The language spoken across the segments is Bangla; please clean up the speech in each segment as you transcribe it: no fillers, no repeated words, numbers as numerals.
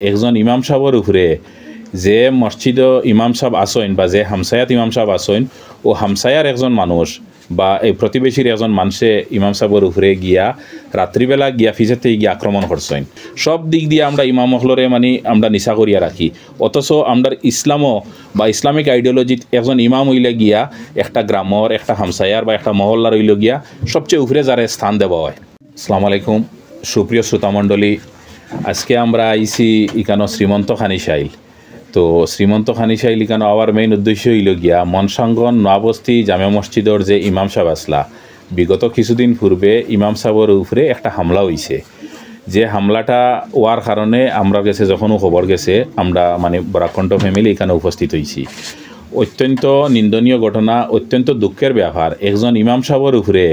একজন ইমাম সাহেবের উপরে যে মসজিদ ইমাম সাহেব আসেন বা যে হামসায়াত ইমাম সাহেব আসেন ও হামসায়ার একজন মানুষ বা এই প্রতিবেশীর একজন মানুষে ইমাম সাহেবের উপরে গিয়া রাত্রিবেলা গিয়া ফিজেতে গিয়া আক্রমণ করছেন। সব দিক দিয়ে আমরা ইমাম হলরে মানে আমরা নিশা করিয়া রাখি, অথচ আমরা ইসলামও বা ইসলামিক আইডিওলজিত একজন ইমাম হইলে গিয়া একটা গ্রামর একটা হামসায়ার বা একটা মহল্লার হইল গিয়া সবচেয়ে উপরে যারা স্থান দেওয়া হয়। আসসালামু আলাইকুম সুপ্রিয় শ্রোতামণ্ডলী, আজকে আমরা আইছি ইকানো শ্রীমন্ত খানিশাইল। তো শ্রীমন্ত খানিশাইল ইকানো আওয়ার মেইন উদ্দেশ্য হইল গিয়া মনসাঙ্গন নোয়াবস্তি জামে মসজিদর যে ইমাম সাহেব আসলা, বিগত কিছুদিন পূর্বে ইমাম সাহেবের উপরে একটা হামলা হইছে। যে হামলাটা হওয়ার কারণে আমরা গেছে যখনও খবর গেছে আমরা মানে বরাকণ্ঠ ফ্যামিলি এখানে উপস্থিত হয়েছি। অত্যন্ত নিন্দনীয় ঘটনা, অত্যন্ত দুঃখের ব্যাপার। একজন ইমাম সাহেবের উপরে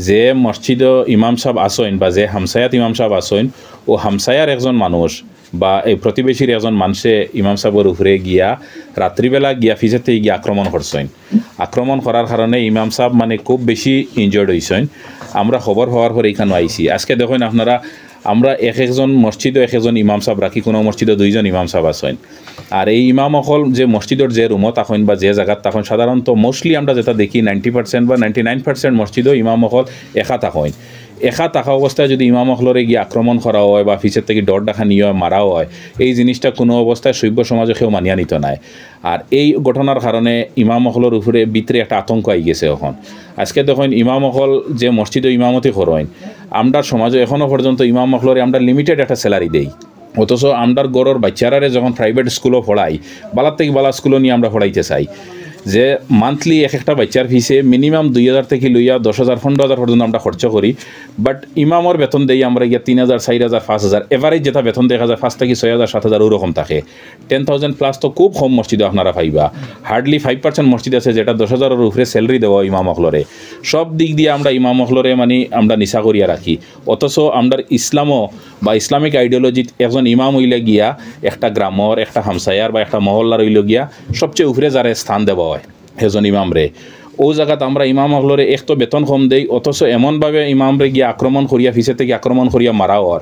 যে মসজিদ ইমাম সাহেব আসেন বা যে হামসায়াত ইমাম সাহেব আসেন ও হামসায়ার একজন মানুষ বা এই প্রতিবেশীর একজন মানুষে ইমাম সাহেবের উপরে গিয়া রাত্রিবেলা গিয়া ফিজেতে গিয়া আক্রমণ করছেন। আক্রমণ করার কারণে ইমাম সাহেব মানে খুব বেশি ইনজয়ার্ড হয়েছেন। আমরা খবর হওয়ার পরে এখানে আইছি। আজকে দেখেন আপনারা, আমরা একজন মসজিদও একজন ইমাম সাহেব রাখি, কোনো মসজিদে দুইজন ইমাম সাহেব আসেন। আর এই ইমাম অকল যে মসজিদের যে রুমত থাকেন বা যে জায়গাত থাকেন, সাধারণত মোস্টলি আমরা যেটা দেখি 90% বা 99% মসজিদও ইমাম অকল একা থাকেন। একা থাকা অবস্থায় যদি ইমাম অকলরে গিয়ে আক্রমণ করা হয় বা ফিসের থেকে ডর ডাকা নিয়ে মারা হয়, এই জিনিসটা কোনো অবস্থায় সভ্য সমাজে কেউ মানিয়া নিত নাই। আর এই ঘটনার কারণে ইমাম অকলের উপরে ভিতরে একটা আতঙ্ক আই গেছে। এখন আজকে দেখেন ইমাম অকল যে মসজিদে ইমামতি করেন, আমরা সমাজে এখনও পর্যন্ত ইমাম অকলরে আমরা লিমিটেড একটা স্যালারি দেই, অথচ আমরার গড়ের বাচ্চারারে যখন প্রাইভেট স্কুলও পড়াই, বালার থেকে বালা স্কুলও নিয়ে আমরা পড়াইতে চাই, যে মান্থলি এক একটা বাচ্চার ফিসে মিনিমাম 2000 থেকে লইয়া 10,000 15,000 পর্যন্ত আমরা খরচ করি। বাট ইমামর বেতন দেই আমরা গিয়া 3,000 4,000 5,000, এভারেজ যেটা বেতন দেখা যায় 5 থেকে 6,000 7,000 ওরকম থাকে। 10,000 প্লাস তো খুব কম মসজিদে আপনারা পাইবা। হার্ডলি 5% মসজিদ আছে যেটা 10,000-এর উপরে স্যালারি দেওয়া ইমাম অকলরে। সব দিক দিয়ে আমরা ইমাম অকলরে মানে আমরা নিশা করিয়া রাখি, অথচ আমরা ইসলামও বা ইসলামিক আইডিওলজিত একজন ইমাম হইলে গিয়া একটা গ্রামর একটা হামসায়ার বা একটা মহল্লার হইল গিয়া সবচেয়ে উপরে যারা স্থান দেওয়া হয় সেজন ইমামরে। ও জায়গাত আমরা ইমাম অকলরে এক তো বেতন কম দেই, অথচ এমনভাবে ইমামরে গিয়ে আক্রমণ করিয়া ফিসে থেকে আক্রমণ করিয়া মারা হওয়ার,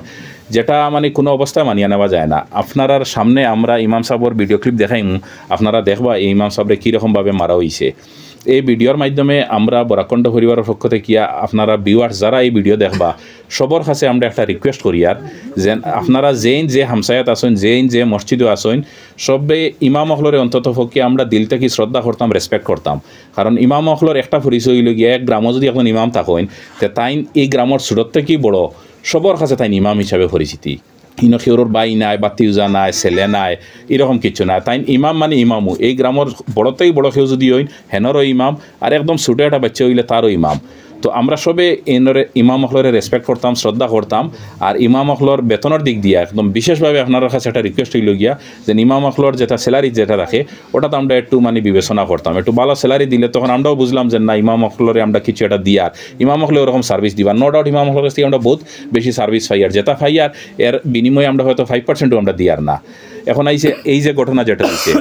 যেটা মানে কোনো অবস্থায় মানিয়ে নেওয়া যায় না। আপনার সামনে আমরা ইমাম সাহেবের ভিডিও ক্লিপ দেখাইম, আপনারা দেখবা এই ইমাম সাহেবরে কীরকমভাবে মারা হয়েছে। এই ভিডিওর মাধ্যমে আমরা বরাকণ্ঠ পরিবারের পক্ষ থেকে আপনারা ভিউয়ার্স যারা এই ভিডিও দেখবা সবার কাছে আমরা একটা রিকোয়েস্ট করি আর যে আপনারা যে হামসায়াত আসেন, যে মসজিদও আসেন, সবে ইমাম অকলরে অন্তত পক্ষে আমরা দিল থেকে শ্রদ্ধা করতাম, রেসপেক্ট করতাম। কারণ ইমাম অকলর একটা পরিচয় হইল গিয়ে এক গ্রামও যদি এখন ইমাম থাকেন, তে তাই এই গ্রামের সুরত থেকেই বড়, সবার কাছে তাই ইমাম হিসাবে পরিচিতি। ইনো কেউর বাই নাই, বাতিউজা নাই, ছেলে নাই, এরকম কিছু নাই। তাই ইমাম মানে ইমামও। এই গ্রামের বড়তেই বড় কেউ যদি হইন হেনরও ইমাম, আর একদম ছোটো একটা বাচ্চা হইলে তারও ইমাম। তো আমরা সবে এনরে ইমাম অকলরে রেসপেক্ট করতাম, শ্রদ্ধা করতাম। আর ইমাম অকলর বেতনের দিক দিয়ে একদম বিশেষভাবে আপনার কাছে একটা রিকোয়েস্ট হইল গিয়া যে ইমাম অকলর যেটা স্যালারি যেটা রাখে ওটা তো আমরা একটু মানে বিবেচনা করতাম। একটু ভালো স্যালারি দিলে তখন আমরাও বুঝলাম যে না, ইমাম অকলরে আমরা কিছু একটা দিয়ার, ইমাম অকলে ওরকম সার্ভিস দিবার। নো ডাউট ইমাম অকলের কাছ থেকে আমরা বহুত বেশি সার্ভিস পাই, আর যেটা পাই আর এর বিনিময়ে আমরা হয়তো 5%ও আমরা দিয়ার না। এখন আইসে এই যে ঘটনা যেটা হয়েছে,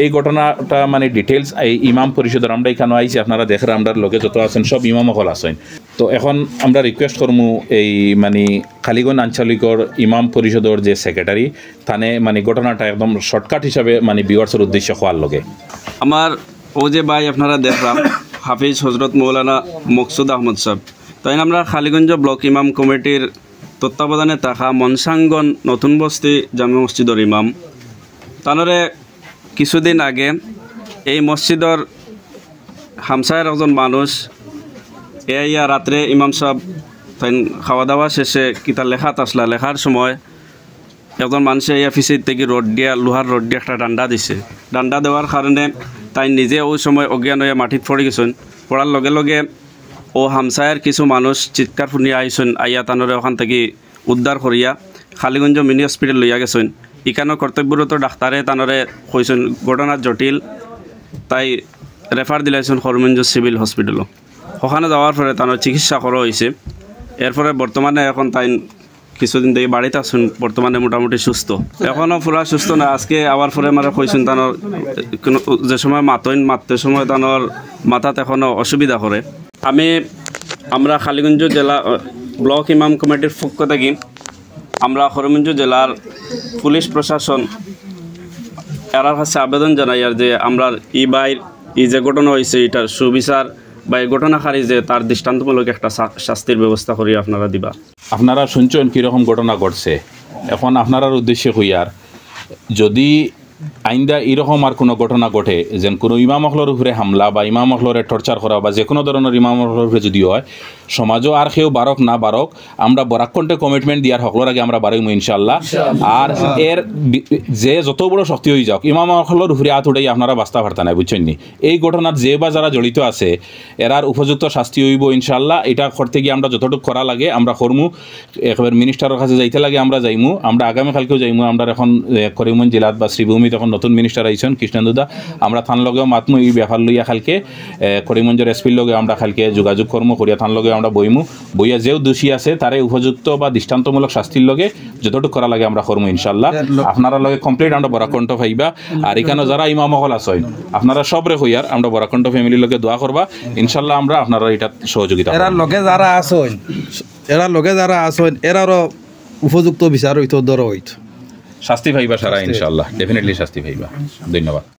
এই ঘটনাটা মানে ডিটেলস এই ইমাম পরিষদের আমরা এখানে আইসি, আপনারা দেখেন আমরা লোকে যত আছেন সব ইমাম অকল আসেন। তো এখন আমরা রিকোয়েস্ট করবো এই মানে খালিগঞ্জ আঞ্চলিকর ইমাম পরিষদের যে সেক্রেটারি থানে মানে ঘটনাটা একদম শর্টকাট হিসাবে মানে ভিউয়ার্সের উদ্দেশ্য হওয়ার লগে আমার ও যে ভাই আপনারা দেখলাম হাফিজ হজরত মৌলানা মকসুদ আহমদ সাহেব, তাই আমরা খালিগঞ্জ ব্লক ইমাম কমিটির তত্ত্বাবধানে থাকা মনসাঙ্গন নতুন বস্তি জামে মসজিদর ইমাম। তানরে কিছুদিন আগে এই মসজিদর হামসায়ের একজন মানুষ ইয়া রাত্রে ইমাম সাহেব তাই খাওয়া দাওয়া শেষে কিতা লেখাত আসলা, লেখার সময় একজন মানুষে ইয়া ফিসের থেকে রড দিয়া লোহার রড দিয়ে একটা ডান্ডা দিছে। ডান্ডা দেওয়ার কারণে তাই নিজে ওই সময় অজ্ঞান হয়ে মাটিত পড়ে গেছেন। পড়ার লগে লগে ও হামসায়ের কিছু মানুষ চিৎকার শুনিয়া আইসেন, আইয়া তানরে ওখান থেকে উদ্ধার করিয়া খালিগঞ্জ মিনি হসপিটাল লইয়া গেছেন। ইকানো কর্তব্যরত ডাক্তারে তানরে কইছেন ঘটনার জটিল, তাই রেফার দিলাইছেন করিমগঞ্জ সিভিল হসপিটালও। ওখানে যাওয়ার পরে তার চিকিৎসা করা হয়েছে। এরপরে বর্তমানে এখন তাই কিছুদিন থেকে বাড়িতে আসুন, বর্তমানে মোটামুটি সুস্থ, এখনও পুরা সুস্থ না। আজকে আবার পরে মানে কইছেন তানোর কোনো যে সময় মারতে সময় তানোর মাথাত এখনও অসুবিধা করে। আমরা খালিগঞ্জ জেলা ব্লক ইমাম কমিটির পক্ষ থেকে আমরা করিমগঞ্জ জেলার পুলিশ প্রশাসন এরার কাছে আবেদন জানাই আর যে আমরা এই যে ঘটনা হয়েছে এটার সুবিচার বা এই ঘটনাকারী যে তার দৃষ্টান্তমূলক একটা শাস্তির ব্যবস্থা করি আপনারা দিবা। আপনারা শুনছেন কীরকম ঘটনা ঘটছে, এখন আপনার উদ্দেশ্যে হইয়ার যদি আইন্দা এরকম আর কোনো ঘটনা ঘটে যেন কোনো ইমাম মহলের উপরে হামলা বা ইমাম মহলরে টর্চার করা বা যে কোনো ধরনের ইমাম মহলের উপরে যদি হয়, সমাজও আর কেউ বারক না বারক আমরা বরাকণ্ঠে কমিটমেন্ট দিয়ার হকলোর আগে আমরা বারইমু ইনশাল্লাহ। আর এর যে যত বড় শক্তি হয়ে যাক ইমাম মহলের উপরে হাত উঠাই আপনারা বাস্তা পারতা না, বুঝছেন নি? এই ঘটনার যে বা যারা জড়িত আছে এরার উপযুক্ত শাস্তি হইব ইনশাল্লাহ। এটা করতে গিয়ে আমরা যতটুকু করা লাগে আমরা করমু, একবার মিনিস্টারের কাছে যাইতে লাগে আমরা যাইমু, আমরা আগামীকালকেও যাইমু। আমরা এখন করিমগঞ্জ জেলাত বা শ্রীভূমি তখন নতুন মিনিস্টার আইছেন কৃষ্ণেন্দুদা, আমরা থান লগেও মাতমু এই ব্যাপার লইয়া খালকে করিমগঞ্জের এসপির লগে আমরা খালকে যোগাযোগ করমু, করিয়া থান লগে আমরা বইমু, বইয়া যেও দোষী আছে তারে উপযুক্ত বা দৃষ্টান্তমূলক শাস্তির লগে যতটুকু করা লাগে আমরা করমু ইনশাল্লাহ। আপনারা লগে কমপ্লিট আমরা বরাকণ্ঠ পাইবা। আর এখানে যারা ইমাম হল আছেন আপনারা সবরে হইয়ার আমরা বরাকণ্ঠ ফ্যামিলির লগে দোয়া করবা ইনশাল্লাহ। আমরা আপনারা এটা সহযোগিতা এরার লগে যারা আছেন এরারও উপযুক্ত বিচার হইতো, দর হইতো শাস্তি পাইবা সারা ইনশাল্লাহ, ডেফিনেটলি শাস্তি পাইবা। ধন্যবাদ।